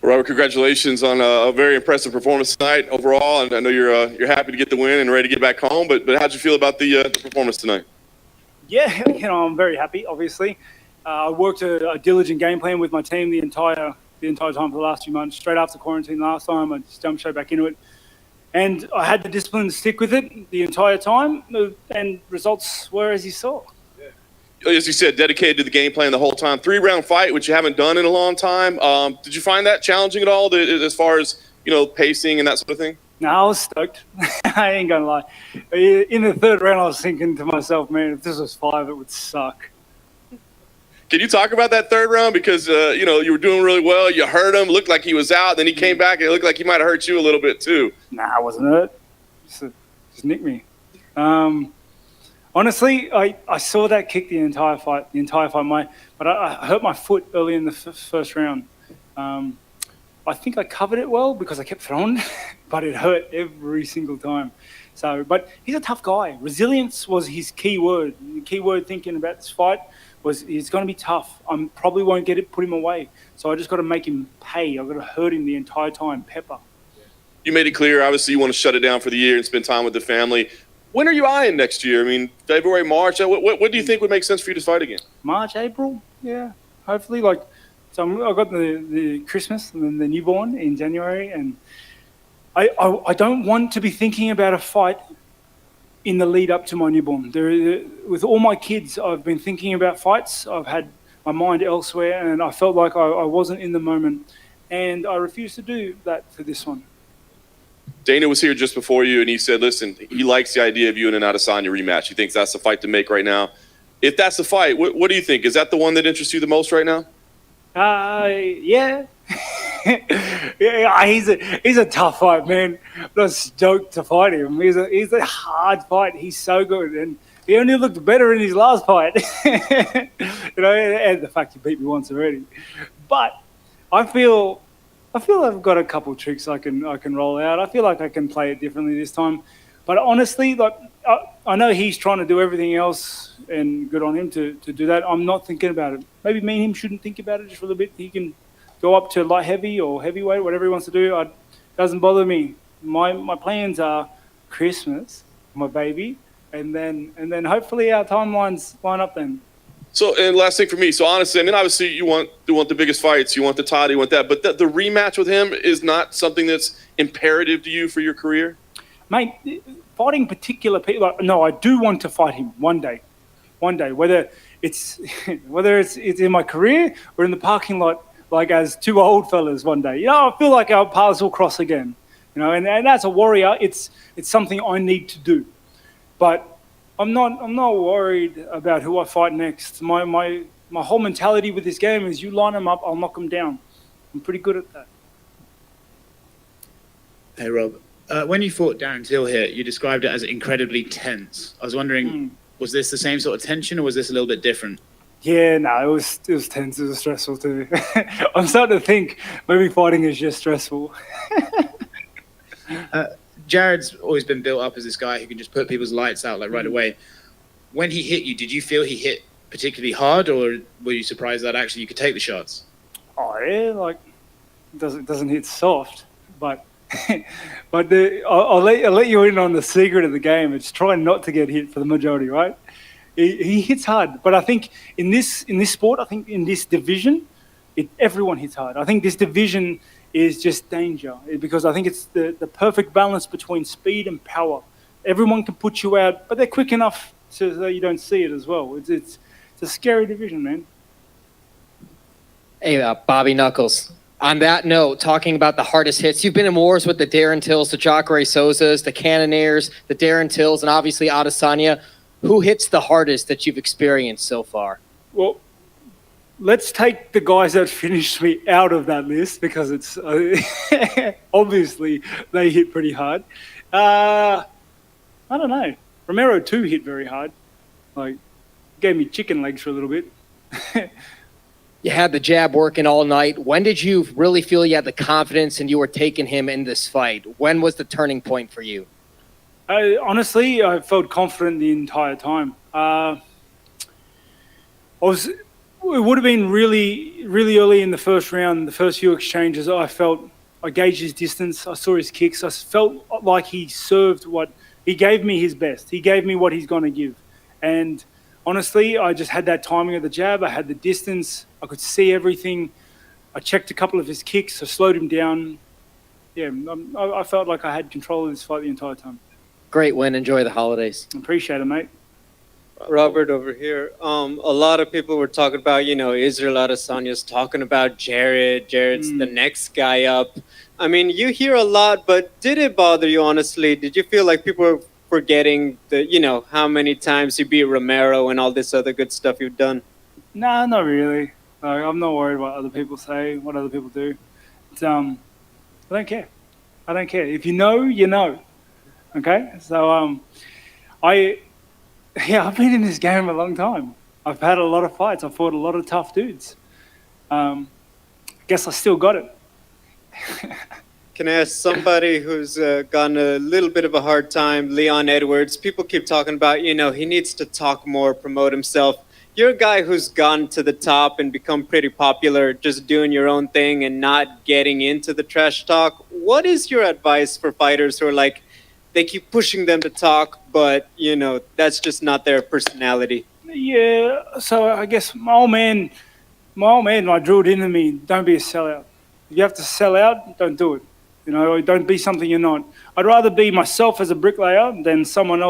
Robert, congratulations on a very impressive performance tonight overall, and I know you're happy to get the win and ready to get back home. But how'd you feel about the performance tonight? Yeah, I'm very happy. Obviously, I worked a diligent game plan with my team the entire time for the last few months. Straight after quarantine last time, I just jumped straight back into it, and I had the discipline to stick with it the entire time, and results were as you saw. As you said, dedicated to the game plan the whole time. 3-round fight, which you haven't done in a long time. Did you find that challenging at all, as far as pacing and that sort of thing? No, I was stoked. I ain't gonna lie. In the third round, I was thinking to myself, man, if this was 5, it would suck. Can you talk about that third round? Because you were doing really well. You hurt him. Looked like he was out. Then he came back, and it looked like he might have hurt you a little bit too. Nah, I wasn't hurt. Just nicked me. Honestly, I saw that kick the entire fight. But I hurt my foot early in the first round. I think I covered it well because I kept throwing, but it hurt every single time. So, but he's a tough guy. Resilience was his key word. The key word thinking about this fight was he's going to be tough. I probably won't put him away. So I just got to make him pay. I've got to hurt him the entire time. Pepper. You made it clear, obviously, you want to shut it down for the year and spend time with the family. When are you eyeing next year? I mean, February, March? What do you think would make sense for you to fight again? March, April? Yeah, hopefully. So I've got the Christmas and then the newborn in January. And I don't want to be thinking about a fight in the lead up to my newborn. With all my kids, I've been thinking about fights. I've had my mind elsewhere, and I felt like I wasn't in the moment. And I refuse to do that for this one. Dana was here just before you, and he said, listen, he likes the idea of you and an Adesanya rematch. He thinks that's the fight to make right now. If that's the fight, what do you think? Is that the one that interests you the most right now? Yeah. Yeah, he's a tough fight, man. I'm stoked to fight him. He's a hard fight. He's so good, and he only looked better in his last fight. And the fact he beat me once already. But I feel I've got a couple of tricks I can roll out. I feel like I can play it differently this time. But honestly, I know he's trying to do everything else, and good on him to do that. I'm not thinking about it. Maybe me and him shouldn't think about it just for a little bit. He can go up to light heavy or heavyweight, whatever he wants to do. It doesn't bother me. My plans are Christmas, my baby, and then hopefully our timelines line up then. So, and last thing for me. So honestly, I mean, obviously you want the biggest fights, you want the title, you want that, but the rematch with him is not something that's imperative to you for your career? Mate, fighting particular people, no, I do want to fight him one day, whether it's in my career or in the parking lot, like as two old fellas one day. I feel like our paths will cross again, and as a warrior, it's something I need to do. But I'm not worried about who I fight next. My whole mentality with this game is you line them up, I'll knock them down. I'm pretty good at that. Hey, Rob. When you fought Darren Till here, you described it as incredibly tense. I was wondering, was this the same sort of tension, or was this a little bit different? Yeah, no, it was tense. It was stressful too. I'm starting to think maybe fighting is just stressful. Jared's always been built up as this guy who can just put people's lights out right away. When he hit you, did you feel he hit particularly hard, or were you surprised that actually you could take the shots? Oh yeah, it doesn't hit soft, but I'll let you in on the secret of the game. It's trying not to get hit for the majority, right? He hits hard, but I think in this sport, I think in this division, everyone hits hard. I think this division is just danger, because I think it's the perfect balance between speed and power. Everyone can put you out, but they're quick enough so that you don't see it as well. It's a scary division, man. Hey, Bobby Knuckles. On that note, talking about the hardest hits, you've been in wars with the Darren Tills, the Jacare Souzas, the Cannoniers, the Darren Tills, and obviously Adesanya. Who hits the hardest that you've experienced so far? Well, let's take the guys that finished me out of that list, because it's obviously they hit pretty hard. I don't know. Romero too hit very hard. Gave me chicken legs for a little bit. You had the jab working all night. When did you really feel you had the confidence and you were taking him in this fight? When was the turning point for you? Honestly, I felt confident the entire time. I would have been really, really early in the first round, the first few exchanges. I gauged his distance. I saw his kicks. I felt like he served he gave me his best. He gave me what he's going to give. And honestly, I just had that timing of the jab. I had the distance. I could see everything. I checked a couple of his kicks. I slowed him down. Yeah, I felt like I had control of this fight the entire time. Great win. Enjoy the holidays. Appreciate it, mate. Robert over here. A lot of people were talking about, Israel Adesanya's talking about Jared. Jared's the next guy up. I mean, you hear a lot, but did it bother you, honestly? Did you feel like people were forgetting how many times you beat Romero and all this other good stuff you've done? Nah, not really. Like, I'm not worried what other people say, what other people do. It's, I don't care. I don't care. If you know, you know. Okay? So, I've been in this game a long time. I've had a lot of fights. I've fought a lot of tough dudes. I guess I still got it. Can I ask somebody who's gotten a little bit of a hard time, Leon Edwards? People keep talking about, he needs to talk more, promote himself. You're a guy who's gone to the top and become pretty popular, just doing your own thing and not getting into the trash talk. What is your advice for fighters who are like, they keep pushing them to talk, but, that's just not their personality? Yeah, so I guess my old man like drilled into me, don't be a sellout. If you have to sell out, don't do it. Don't be something you're not. I'd rather be myself as a bricklayer than someone else